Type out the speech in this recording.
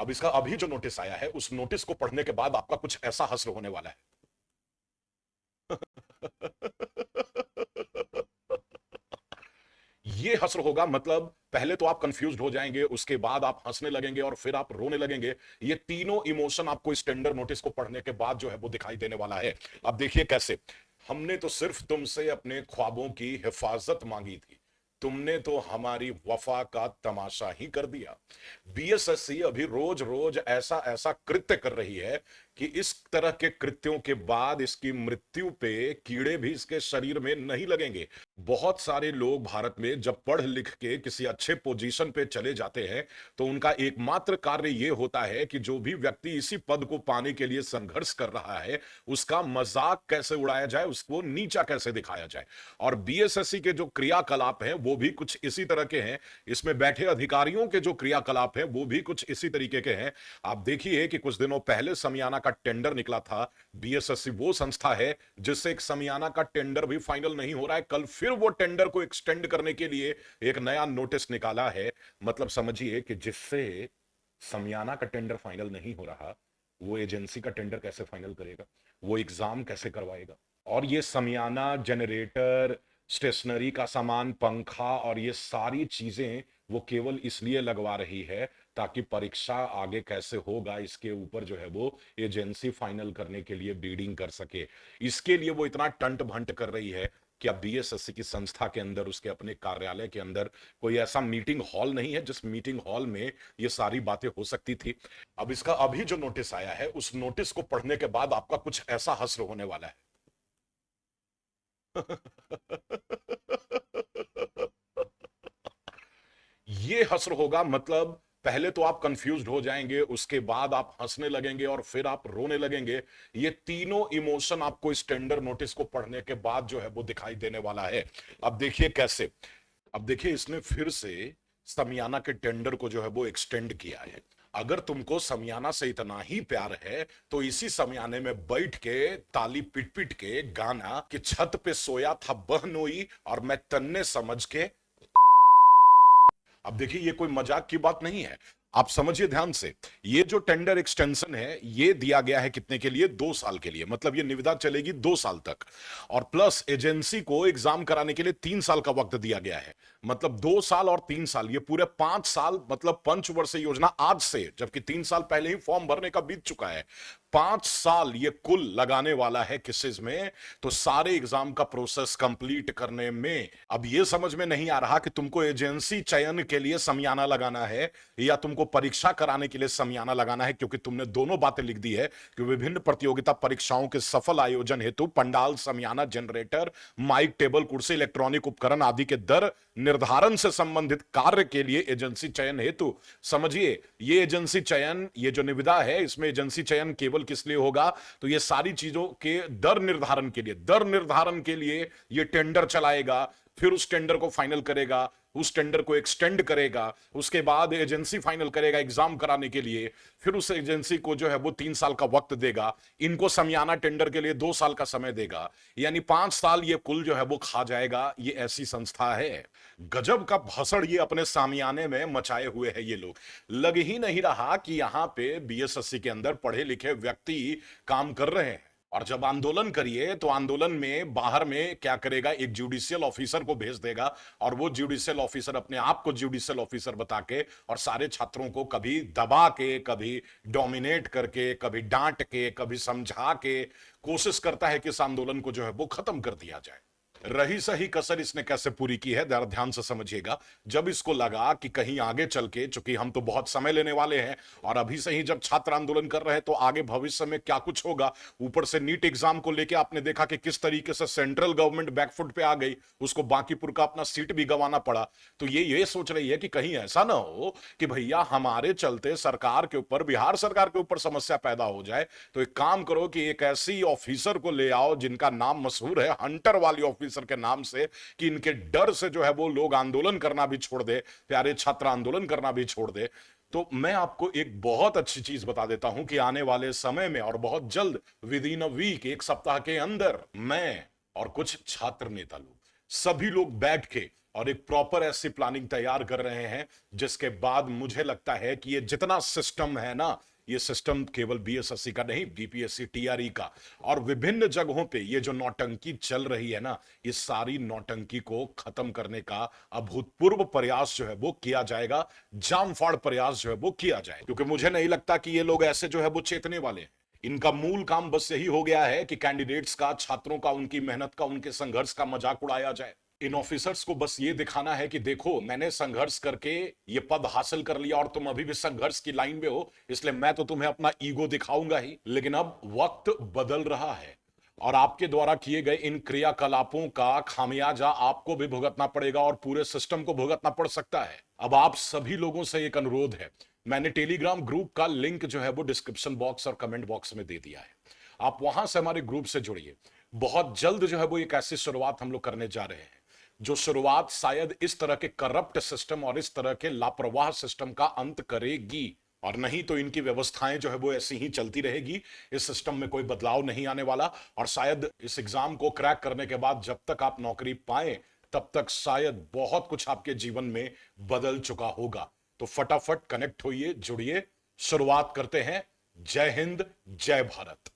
अब इसका अभी जो नोटिस आया है उस नोटिस को पढ़ने के बाद आपका कुछ ऐसा हश्र होने वाला है। ये हश्र होगा, मतलब पहले तो आप कंफ्यूज्ड हो जाएंगे, उसके बाद आप हंसने लगेंगे और फिर आप रोने लगेंगे। ये तीनों इमोशन आपको इस टेंडर नोटिस को पढ़ने के बाद जो है वो दिखाई देने वाला है। अब देखिए कैसे। हमने तो सिर्फ तुमसे अपने ख्वाबों की हिफाजत मांगी थी, तुमने तो हमारी वफा का तमाशा ही कर दिया। बीएसएससी अभी रोज रोज ऐसा ऐसा कृत्य कर रही है कि इस तरह के कृत्यों के बाद इसकी मृत्यु पे कीड़े भी इसके शरीर में नहीं लगेंगे। बहुत सारे लोग भारत में जब पढ़ लिख के किसी अच्छे पोजीशन पे चले जाते हैं तो उनका एकमात्र कार्य यह होता है कि जो भी व्यक्ति इसी पद को पाने के लिए संघर्ष कर रहा है उसका मजाक कैसे उड़ाया जाए, उसको नीचा कैसे दिखाया जाए। और बीएसएससी के जो क्रियाकलाप हैं वो भी कुछ इसी तरह के हैं। इसमें बैठे अधिकारियों के जो क्रियाकलाप हैं वो भी कुछ इसी तरीके के हैं। आप देखिए कि कुछ दिनों पहले समियाना का टेंडर निकला था। बीएसएससी वो संस्था है जिससे एक समियाना का टेंडर भी फाइनल नहीं हो रहा है। कल फिर वो टेंडर को एक्सटेंड करने के लिए एक नया नोटिस निकाला है। मतलब समझिए कि जिससे समियाना का टेंडर फाइनल नहीं हो रहा, वो एजेंसी का टेंडर कैसे फाइनल करेगा, वो एग्जाम कैसे करवाएगा। और ये समियाना जनरेटर, स्टेशनरी का सामान, पंखा और ये सारी चीजें वो केवल इसलिए लगवा रही है ताकि परीक्षा आगे कैसे होगा इसके ऊपर जो है वो एजेंसी फाइनल करने के लिए बीडिंग कर सके। इसके लिए वो इतना टंट भंट कर रही है कि अब बीएसएससी की संस्था के अंदर, उसके अपने कार्यालय के अंदर कोई ऐसा मीटिंग हॉल नहीं है जिस मीटिंग हॉल में ये सारी बातें हो सकती थी। अब इसका अभी जो नोटिस आया है उस नोटिस को पढ़ने के बाद आपका कुछ ऐसा हश्र होने वाला है। ये हश्र होगा, मतलब पहले तो आप कंफ्यूज्ड हो जाएंगे, उसके बाद आप हंसने लगेंगे और फिर आप रोने लगेंगे। ये तीनों इमोशन आपको इस टेंडर नोटिस को पढ़ने के बाद जो है वो दिखाई देने वाला है। अब देखिए कैसे। अब देखिए इसने फिर से समियाना के टेंडर को जो है वो एक्सटेंड किया है। अगर तुमको समियाना से इतना ही प्यार है तो इसी समियाने में बैठ के ताली पिट पिट के गाना कि छत पे सोया था बहनोई और मैं तन्ने समझ के। अब देखिए ये कोई मजाक की बात नहीं है, आप समझिए ध्यान से। ये जो टेंडर एक्सटेंशन है ये दिया गया है कितने के लिए, 2 साल के लिए। मतलब ये निविदा चलेगी 2 साल तक। और प्लस एजेंसी को एग्जाम कराने के लिए 3 साल का वक्त दिया गया है। मतलब 2 साल और 3 साल, ये पूरे 5 साल, मतलब पंचवर्षीय योजना आज से, जबकि 3 साल पहले ही फॉर्म भरने का बीत चुका है। 5 साल ये कुल लगाने वाला है किसेज में, तो सारे एग्जाम का प्रोसेस कंप्लीट करने में। अब ये समझ में नहीं आ रहा कि तुमको एजेंसी चयन के लिए समियाना लगाना है या तुमको परीक्षा कराने के लिए समियाना लगाना है, क्योंकि तुमने दोनों बातें लिख दी है कि विभिन्न प्रतियोगिता परीक्षाओं के सफल आयोजन हेतु पंडाल, समियाना, जनरेटर, माइक, टेबल कुर्सी, इलेक्ट्रॉनिक उपकरण आदि के दर निर्धारण से संबंधित कार्य के लिए एजेंसी चयन हेतु। समझिए ये एजेंसी चयन, ये जो निविदा है इसमें एजेंसी चयन केवल किस लिए होगा, तो ये सारी चीजों के दर निर्धारण के लिए, दर निर्धारण के लिए ये टेंडर चलाएगा। फिर उस टेंडर को फाइनल करेगा, उस टेंडर को एक्सटेंड करेगा, उसके बाद एजेंसी फाइनल करेगा एग्जाम कराने के लिए। फिर उस एजेंसी को जो है वो 3 साल का वक्त देगा, इनको समियाना टेंडर के लिए 2 साल का समय देगा। यानी 5 साल ये कुल जो है वो खा जाएगा। ये ऐसी संस्था है। गजब का भसड़ ये अपने सामियाने में मचाए हुए हैं ये लोग। लग ही नहीं रहा कि यहां पे बीएसएससी के अंदर पढ़े लिखे व्यक्ति काम कर रहे हैं। और जब आंदोलन करिए तो आंदोलन में बाहर में क्या करेगा, एक जुडिशियल ऑफिसर को भेज देगा और वो जुडिशियल ऑफिसर अपने आप को जुडिशियल ऑफिसर बता के और सारे छात्रों को कभी दबा के, कभी डोमिनेट करके, कभी डांट के, कभी समझा के कोशिश करता है कि इस आंदोलन को जो है वो खत्म कर दिया जाए। रही सही कसर इसने कैसे पूरी की है जरा ध्यान से समझिएगा। जब इसको लगा कि कहीं आगे चल के, चूंकि हम तो बहुत समय लेने वाले हैं और अभी से ही जब छात्र आंदोलन कर रहे हैं तो आगे भविष्य में क्या कुछ होगा, ऊपर से नीट एग्जाम को लेकर आपने देखा कि किस तरीके से सेंट्रल गवर्नमेंट बैकफुट पे आ गई, उसको बांकीपुर का अपना सीट भी गंवाना पड़ा। तो ये सोच रही है कि कहीं ऐसा ना हो कि भैया हमारे चलते सरकार के ऊपर, बिहार सरकार के ऊपर समस्या पैदा हो जाए। तो एक काम करो कि एक ऐसी ऑफिसर को ले आओ जिनका नाम मशहूर है हंटर वाली ऑफिसर के नाम से, कि इनके डर से जो है वो लोग आंदोलन करना भी छोड़ दे, प्यारे छात्र आंदोलन करना भी छोड़ दे। तो मैं आपको एक बहुत अच्छी चीज बता देता हूं कि आने वाले समय में और बहुत जल्द, विद इन अ वीक, एक सप्ताह के अंदर, मैं और कुछ छात्र नेता लोग, सभी लोग बैठ के और एक प्रॉपर ऐसी प्लानिंग तैयार कर रहे हैं जिसके बाद मुझे लगता है कि ये जितना सिस्टम है ना, ये सिस्टम केवल बीएसएससी का नहीं, बीपीएससी, टीआरई का और विभिन्न जगहों पे ये जो नौटंकी चल रही है ना, इस सारी नौटंकी को खत्म करने का अभूतपूर्व प्रयास जो है वो किया जाएगा, जामफाड़ प्रयास जो है वो किया जाए। क्योंकि मुझे नहीं लगता कि ये लोग ऐसे जो है वो चेतने वाले हैं। इनका मूल काम बस यही हो गया है कि कैंडिडेट्स का, छात्रों का, उनकी मेहनत का, उनके संघर्ष का मजाक उड़ाया जाए। इन ऑफिसर्स को बस ये दिखाना है कि देखो मैंने संघर्ष करके ये पद हासिल कर लिया और तुम अभी भी संघर्ष की लाइन में हो, इसलिए मैं तो तुम्हें अपना ईगो दिखाऊंगा ही। लेकिन अब वक्त बदल रहा है और आपके द्वारा किए गए इन क्रियाकलापों का खामियाजा आपको भी भुगतना पड़ेगा और पूरे सिस्टम को भुगतना पड़ सकता है। अब आप सभी लोगों से एक अनुरोध है, मैंने टेलीग्राम ग्रुप का लिंक जो है वो डिस्क्रिप्शन बॉक्स और कमेंट बॉक्स में दे दिया है, आप वहां से हमारे ग्रुप से जुड़िए। बहुत जल्द जो है वो एक ऐसी शुरुआत हम लोग करने जा रहे हैं जो शुरुआत शायद इस तरह के करप्ट सिस्टम और इस तरह के लापरवाह सिस्टम का अंत करेगी, और नहीं तो इनकी व्यवस्थाएं जो है वो ऐसी ही चलती रहेगी। इस सिस्टम में कोई बदलाव नहीं आने वाला और शायद इस एग्जाम को क्रैक करने के बाद जब तक आप नौकरी पाएं तब तक शायद बहुत कुछ आपके जीवन में बदल चुका होगा। तो फटाफट कनेक्ट होइए, जुड़िए, शुरुआत करते हैं। जय हिंद, जय भारत।